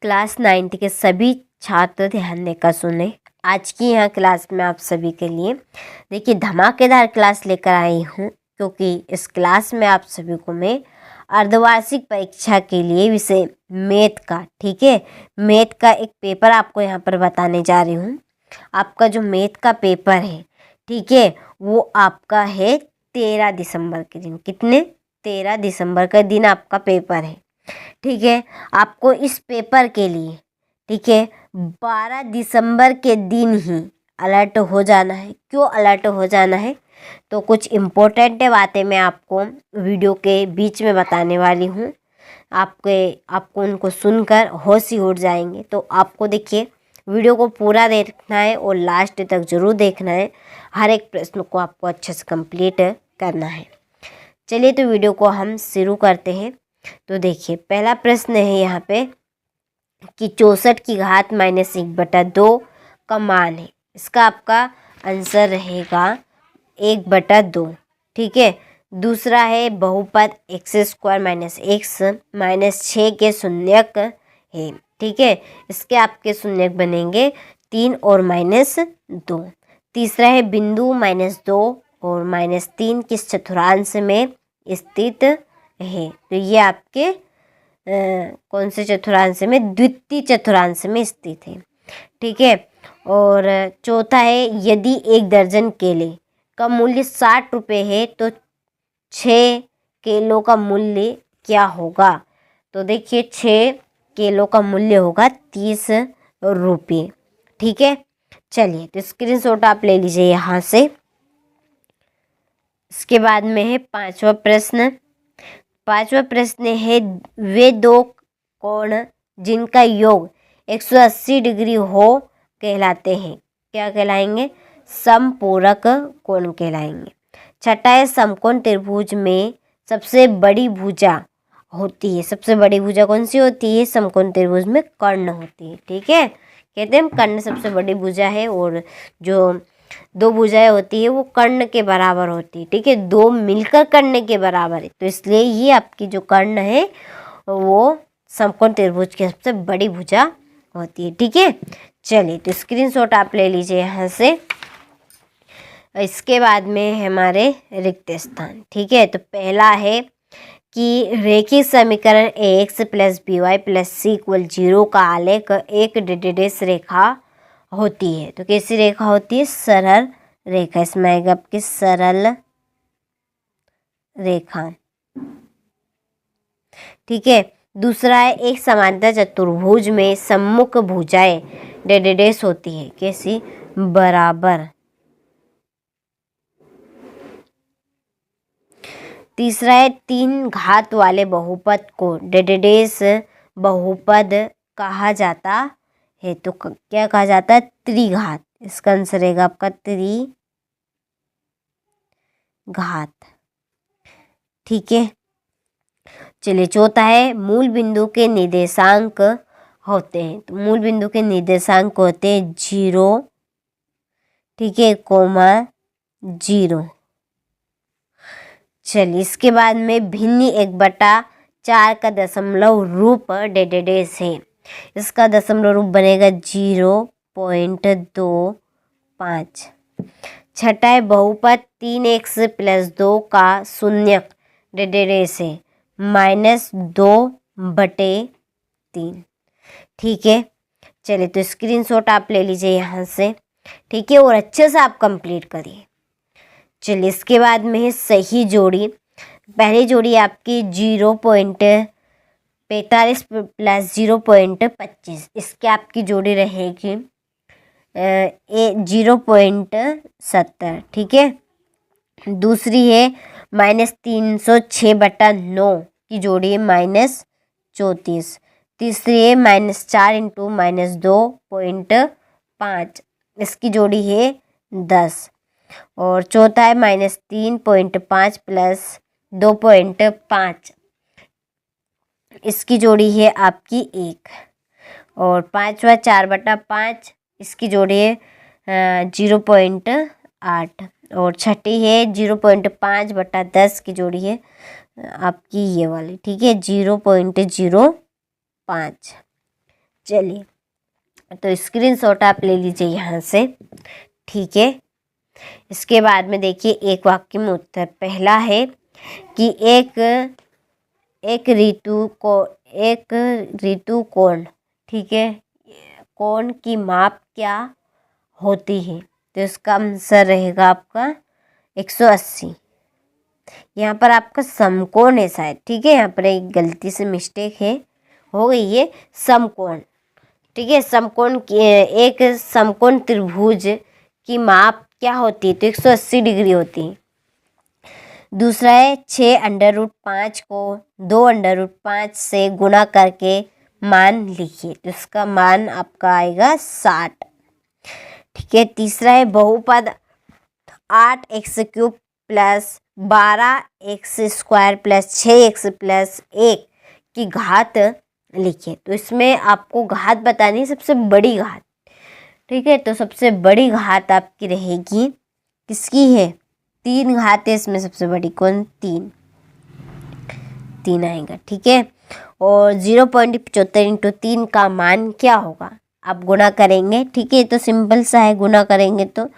Class 9th के सभी छात्र ध्यान देकर सुने। आज की यहाँ क्लास में आप सभी के लिए देखिए धमाकेदार क्लास लेकर आई हूँ, क्योंकि इस क्लास में आप सभी को मैं अर्धवार्षिक परीक्षा के लिए विषय मैथ का, ठीक है, मैथ का एक पेपर आपको यहाँ पर बताने जा रही हूँ। आपका जो मैथ का पेपर है, ठीक है, वो आपका है 13 दिसंबर के दिन। कितने? 13 दिसंबर का दिन आपका पेपर है, ठीक है। आपको इस पेपर के लिए, ठीक है, 12 दिसंबर के दिन ही अलर्ट हो जाना है। क्यों अलर्ट हो जाना है? तो कुछ इम्पोर्टेंट बातें मैं आपको वीडियो के बीच में बताने वाली हूँ। आपको उनको सुनकर होश ही उड़ जाएंगे। तो आपको देखिए वीडियो को पूरा देखना है और लास्ट तक ज़रूर देखना है। हर एक प्रश्न को आपको अच्छे से कंप्लीट करना है। चलिए तो वीडियो को हम शुरू करते हैं। तो देखिए पहला प्रश्न है यहाँ पे कि 64 की घात -1/2 का मान है। इसका आपका आंसर रहेगा 1/2, ठीक है। दूसरा है बहुपद x² - x -6 के शून्यक है, ठीक है। इसके आपके शून्यक बनेंगे 3 और -2। तीसरा है बिंदु -2 और -3 किस चतुर्थांश में स्थित है। तो ये आपके कौन से चतुर्थांश में? द्वितीय चतुर्थांश में स्थित है, ठीक है। और चौथा है यदि 1 दर्जन केले का मूल्य 60 रुपये है तो 6 केलों का मूल्य क्या होगा? तो देखिए 6 केलों का मूल्य होगा 30 रुपये, ठीक है। चलिए तो स्क्रीनशॉट आप ले लीजिए यहाँ से। इसके बाद में है पांचवा प्रश्न है वे दो कोण जिनका योग 180 डिग्री हो कहलाते हैं। क्या कहलाएंगे? समपूरक कोण कहलाएंगे। छठा है समकोण त्रिभुज में सबसे बड़ी भुजा होती है। सबसे बड़ी भुजा कौन सी होती है? समकोण त्रिभुज में कर्ण होती है, ठीक है। कहते हैं कर्ण सबसे बड़ी भुजा है और जो 2 भुजाएं होती है वो कर्ण के बराबर होती है, ठीक है। 2 मिलकर कर्ण के बराबर है, तो इसलिए ये आपकी जो कर्ण है वो समकोण त्रिभुज की सबसे बड़ी भुजा होती है, ठीक है। चलिए तो स्क्रीनशॉट आप ले लीजिए यहाँ से। इसके बाद में हमारे रिक्त स्थान, ठीक है। तो पहला है कि रेखीय समीकरण ax + by + c = 0 का आलेख एक डेडेस रेखा होती है। तो कैसी रेखा होती है? सरल रेखा। इसमें आएगा आपकी सरल रेखा, ठीक है। दूसरा है एक समांतर चतुर्भुज में सम्मुख भुजाएं डेडेस होती है। कैसी? बराबर। तीसरा है 3 घात वाले बहुपद को डेडेस बहुपद कहा जाता है। तो क्या कहा जाता है? त्रिघात। इसका आंसर रहेगा आपका त्रिघात, ठीक है। चलिए चौथा है मूल बिंदु के निर्देशांक होते हैं। तो मूल बिंदु के निर्देशांक होते हैं 0, ठीक है, (0). चलिए इसके बाद में भिन्न 1/4 का दशमलव रूप डेडेस है। इसका दशमलव रूप बनेगा 0.25। छठा है बहुपद 3x + 2 का शून्यक डेडेस है -2/3, ठीक है। चलिए तो स्क्रीनशॉट आप ले लीजिए यहाँ से, ठीक है, और अच्छे से आप कंप्लीट करिए। चलिए इसके बाद में है सही जोड़ी। पहली जोड़ी आपकी 0.45 + 0.25। इसकी आपकी जोड़ी रहेगी 0.70, ठीक है। दूसरी है -306/9 की जोड़ी है -34। तीसरी है -4 × -2.5। इसकी जोड़ी है 10। और चौथा है -3.5 + 2.5। इसकी जोड़ी है आपकी 1। और पांचवा 4/5। इसकी जोड़ी है 0.8। और छठी है 0.5/10 की जोड़ी है आपकी ये वाली, ठीक है, 0.05। चलिए तो स्क्रीनशॉट आप ले लीजिए यहाँ से, ठीक है। इसके बाद में देखिए एक वाक्य में उत्तर पहला है कि एक ऋतु कोण, ठीक है, कोण की माप क्या होती है? तो इसका आंसर रहेगा आपका 180। यहाँ पर आपका समकोण है शायद, ठीक है, यहाँ पर एक गलती से मिस्टेक है, हो गई है समकोण, ठीक है। समकोण की एक समकोण त्रिभुज की माप क्या होती है? तो 180 डिग्री होती है। दूसरा है 6√5 को 2√5 से गुणा करके मान लिखिए। तो इसका मान आपका आएगा 60, ठीक है। तीसरा है बहुपद 8x³ plus 12x² plus 6x plus 1 की घात लिखिए। तो इसमें आपको घात बतानी है, सबसे बड़ी घात, ठीक है। तो सबसे बड़ी घात आपकी रहेगी, किसकी है? 3 घात है इसमें, सबसे बड़ी कौन? 3 आएगा, ठीक है। और 0.75 × 3 का मान क्या होगा? आप गुणा करेंगे, ठीक है, तो सिंपल सा है, गुणा करेंगे तो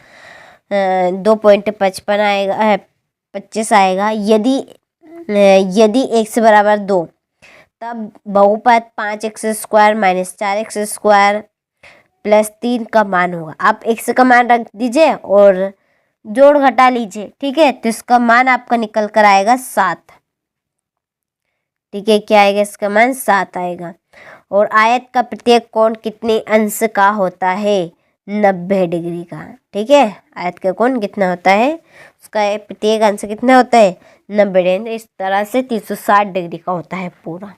2.55 आएगा, 25 आएगा। यदि x बराबर 2 तब बहुपद 5x² - 4x² प्लस 3 का मान होगा। आप x का मान रख दीजिए और जोड़ घटा लीजिए, ठीक है। तो इसका मान आपका निकल कर आएगा 7, ठीक है। क्या आएगा? इसका मान 7 आएगा। और आयत का प्रत्येक कोण कितने अंश का होता है? 90 डिग्री का, ठीक है। आयत का कोण कितना होता है? उसका प्रत्येक अंश कितना होता है? 90 डिग्री। इस तरह से 360 डिग्री का होता है पूरा,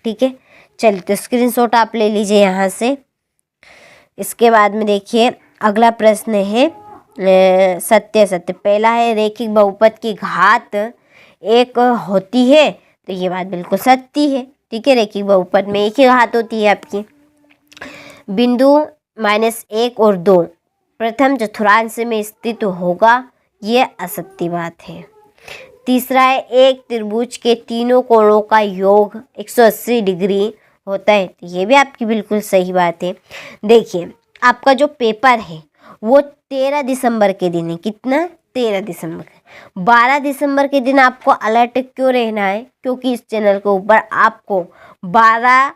ठीक है। चलिए तो स्क्रीनशॉट आप ले लीजिए यहाँ से। इसके बाद में देखिए अगला प्रश्न है सत्य। पहला है रेखिक बहुपद की घात 1 होती है। तो ये बात बिल्कुल सत्य है, ठीक है। रेखिक बहुपद में एक ही घात होती है आपकी। बिंदु -1 और 2 प्रथम चतुर्थांश में स्थित होगा, ये असत्य बात है। तीसरा है एक त्रिभुज के तीनों कोणों का योग 180 डिग्री होता है। तो ये भी आपकी बिल्कुल सही बात है। देखिए आपका जो पेपर है वो 13 दिसंबर के दिन है। कितना? 13 दिसंबर। 12 दिसंबर के दिन आपको अलर्ट क्यों रहना है? क्योंकि इस चैनल के ऊपर आपको 12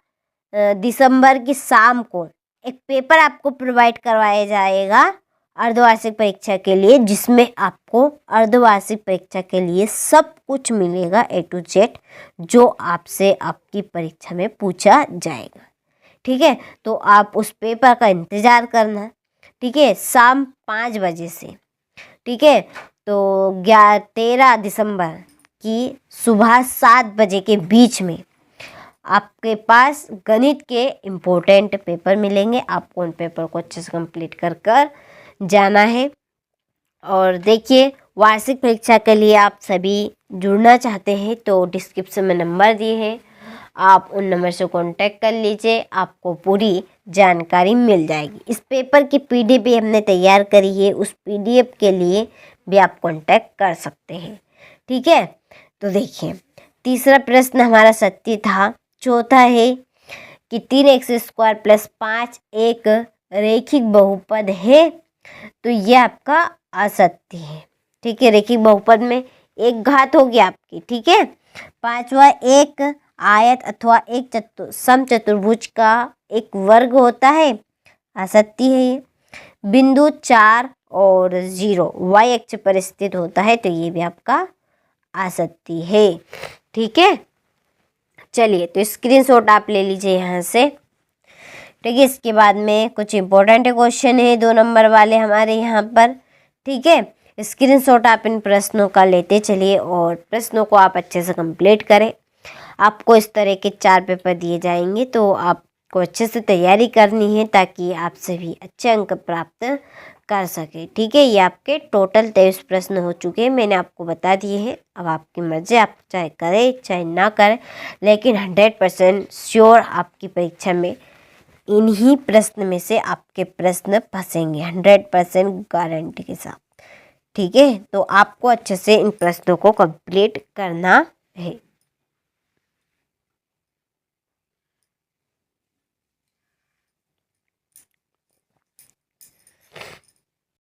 दिसंबर की शाम को एक पेपर आपको प्रोवाइड करवाया जाएगा अर्धवार्षिक परीक्षा के लिए, जिसमें आपको अर्धवार्षिक परीक्षा के लिए सब कुछ मिलेगा A to Z, जो आपसे आपकी परीक्षा में पूछा जाएगा, ठीक है। तो आप उस पेपर का इंतज़ार करना, ठीक है, शाम 5 बजे से, ठीक है। तो 13 दिसंबर की सुबह 7 बजे के बीच में आपके पास गणित के इम्पोर्टेंट पेपर मिलेंगे। आपको उन पेपर को अच्छे से कंप्लीट कर जाना है। और देखिए वार्षिक परीक्षा के लिए आप सभी जुड़ना चाहते हैं तो डिस्क्रिप्शन में नंबर दिए हैं, आप उन नंबर से कांटेक्ट कर लीजिए, आपको पूरी जानकारी मिल जाएगी। इस पेपर की PDF भी हमने तैयार करी है, उस PDF के लिए भी आप कांटेक्ट कर सकते हैं, ठीक है। तो देखिए तीसरा प्रश्न हमारा सत्य था। चौथा है कि 3x² प्लस 5 एक रेखिक बहुपद है। तो ये आपका असत्य है, ठीक है। रेखिक बहुपद में एक घात होगी आपकी, ठीक है। पांचवा एक आयत अथवा एक समचतुर्भुज का एक वर्ग होता है, असत्य है ये। बिंदु 4 और 0 y अक्ष पर स्थित होता है, तो ये भी आपका असत्य है, ठीक है। चलिए तो स्क्रीनशॉट आप ले लीजिए यहाँ से, ठीक है। इसके बाद में कुछ इंपॉर्टेंट क्वेश्चन है 2 नंबर वाले हमारे यहाँ पर, ठीक है। स्क्रीनशॉट आप इन प्रश्नों का लेते चलिए और प्रश्नों को आप अच्छे से कंप्लीट करें। आपको इस तरह के 4 पेपर दिए जाएंगे, तो आपको अच्छे से तैयारी करनी है ताकि आप सभी अच्छे अंक प्राप्त कर सके, ठीक है। ये आपके टोटल 23 प्रश्न हो चुके हैं, मैंने आपको बता दिए हैं। अब आपकी मर्जी, आप चाहे करें चाहे ना करें, लेकिन 100% श्योर आपकी परीक्षा में इन्हीं प्रश्न में से आपके प्रश्न फंसेंगे, 100% गारंटी के साथ, ठीक है। तो आपको अच्छे से इन प्रश्नों को कंप्लीट करना है।